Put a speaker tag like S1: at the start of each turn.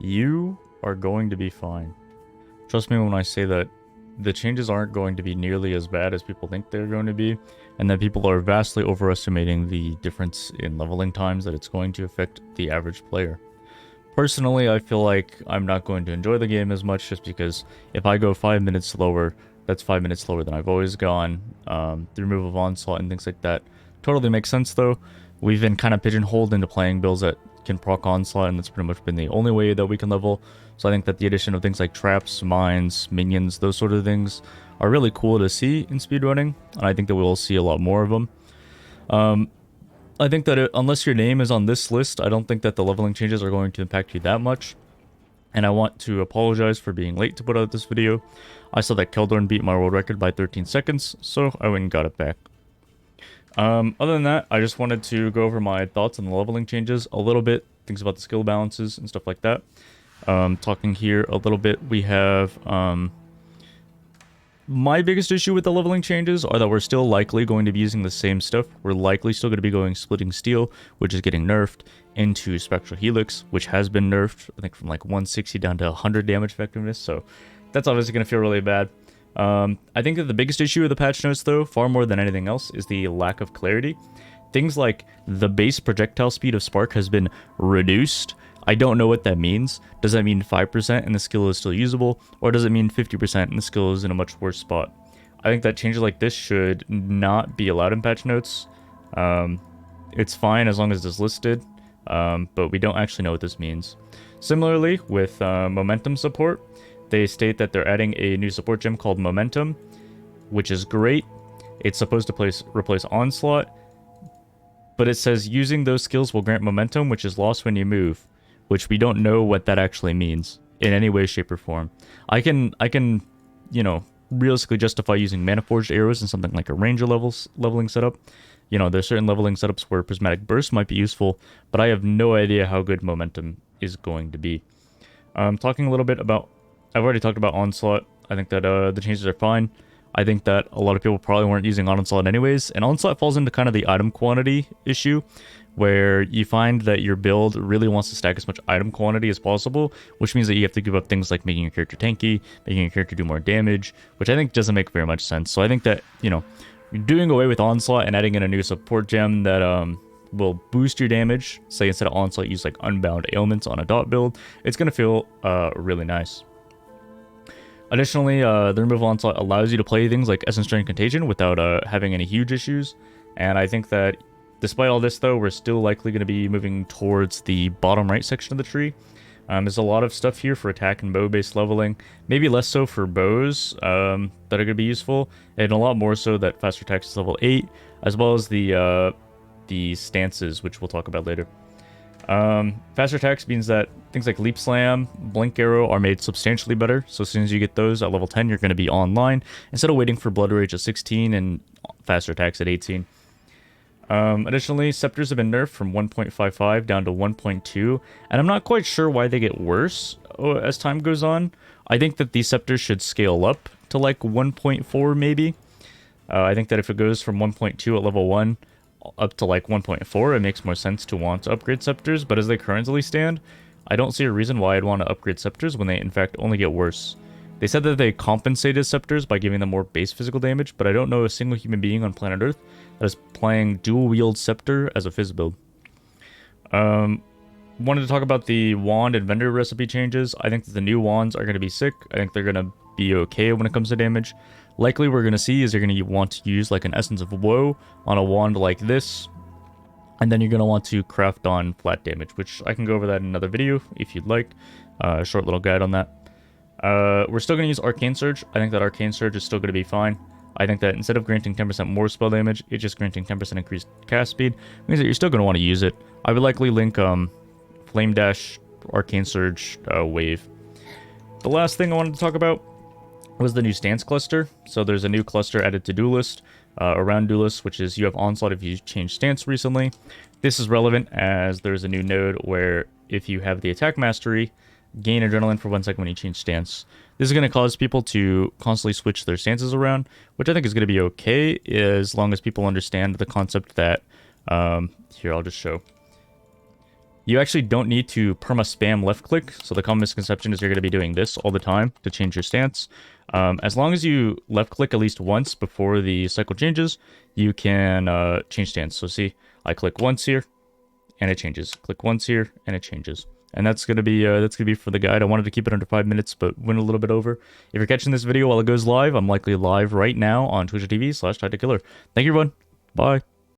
S1: you are going to be fine. Trust me when I say that the changes aren't going to be nearly as bad as people think they're going to be, and that people are vastly overestimating the difference in leveling times that it's going to affect the average player. Personally, I feel like I'm not going to enjoy the game as much just because if I go 5 minutes slower, that's 5 minutes slower than I've always gone. The removal of Onslaught and things like that totally makes sense though. We've been kind of pigeonholed into playing builds that can proc Onslaught, and that's pretty much been the only way that we can level. So I think that the addition of things like traps, mines, minions, those sort of things are really cool to see in speedrunning, and I think that we'll see a lot more of them. I think that unless your name is on this list, I don't think that the leveling changes are going to impact you that much. And I want to apologize for being late to put out this video. I saw that Keldorn beat my world record by 13 seconds, so I went and got it back. Other than that, I just wanted to go over my thoughts on the leveling changes a little bit, things about the skill balances and stuff like that. Talking here a little bit, we have my biggest issue with the leveling changes are that we're still likely going to be using the same stuff. We're likely still going to be going Splitting Steel, which is getting nerfed, into Spectral Helix, which has been nerfed, I think from like 160 down to 100 damage effectiveness, so that's obviously going to feel really bad. I think that the biggest issue with the patch notes, though, far more than anything else, is the lack of clarity. Things like the base projectile speed of Spark has been reduced. I don't know what that means. Does that mean 5% and the skill is still usable, or does it mean 50% and the skill is in a much worse spot? I think that changes like this should not be allowed in patch notes. It's fine as long as it's listed, but we don't actually know what this means. Similarly, with momentum support, they state that they're adding a new support gem called Momentum, which is great. It's supposed to replace Onslaught, but it says using those skills will grant momentum, which is lost when you move, which we don't know what that actually means in any way, shape, or form. I can, you know, realistically justify using Mana Forged arrows in something like a Ranger leveling setup. You know, there's certain leveling setups where Prismatic Burst might be useful, but I have no idea how good momentum is going to be. Talking a little bit about, I've already talked about Onslaught. I think that the changes are fine. I think that a lot of people probably weren't using Onslaught anyways, and Onslaught falls into kind of the item quantity issue, where you find that your build really wants to stack as much item quantity as possible, which means that you have to give up things like making your character tanky, making your character do more damage, which I think doesn't make very much sense. So I think that, you know, doing away with Onslaught and adding in a new support gem that will boost your damage, say instead of Onslaught use like Unbound Ailments on a dot build, it's going to feel really nice. Additionally, the removal Onslaught allows you to play things like Essence Drain Contagion without having any huge issues, and I think that despite all this, though, we're still likely going to be moving towards the bottom right section of the tree. There's a lot of stuff here for attack and bow-based leveling, maybe less so for bows that are going to be useful, and a lot more so that faster attacks is level 8, as well as the stances, which we'll talk about later. Faster attacks means that things like Leap Slam, Blink Arrow are made substantially better, so as soon as you get those at level 10, you're going to be online, instead of waiting for Blood Rage at 16 and faster attacks at 18. Additionally, scepters have been nerfed from 1.55 down to 1.2, and I'm not quite sure why they get worse as time goes on. I think that these scepters should scale up to like 1.4 maybe. I think that if it goes from 1.2 at level 1 up to like 1.4, it makes more sense to want to upgrade scepters, but as they currently stand, I don't see a reason why I'd want to upgrade scepters when they in fact only get worse. They said that they compensated scepters by giving them more base physical damage, but I don't know a single human being on planet Earth that is playing dual wield scepter as a phys build. Wanted to talk about the wand and vendor recipe changes. I think that the new wands are going to be sick. I think they're going to be okay when it comes to damage. Likely what we're going to see is you're going to want to use like an Essence of Woe on a wand like this, and then you're going to want to craft on flat damage, which I can go over that in another video if you'd like. A short little guide on that. We're still going to use Arcane Surge. I think that Arcane Surge is still going to be fine. I think that instead of granting 10% more spell damage, it's just granting 10% increased cast speed. It means that you're still going to want to use it. I would likely link Flame Dash, Arcane Surge, Wave. The last thing I wanted to talk about was the new stance cluster. So there's a new cluster added to Duelist, around Duelist, which is you have Onslaught if you changed stance recently. This is relevant as there's a new node where if you have the attack mastery, gain adrenaline for 1 second when you change stance. This is going to cause people to constantly switch their stances around, which I think is going to be okay as long as people understand the concept that, here I'll just show. You actually don't need to perma spam left click. So the common misconception is you're going to be doing this all the time to change your stance. As long as you left click at least once before the cycle changes, you can change stance. So see, I click once here and it changes. Click once here and it changes. And that's gonna be for the guide. I wanted to keep it under 5 minutes, but went a little bit over. If you're catching this video while it goes live, I'm likely live right now on twitch.tv/TacticKiller. Thank you, everyone. Bye.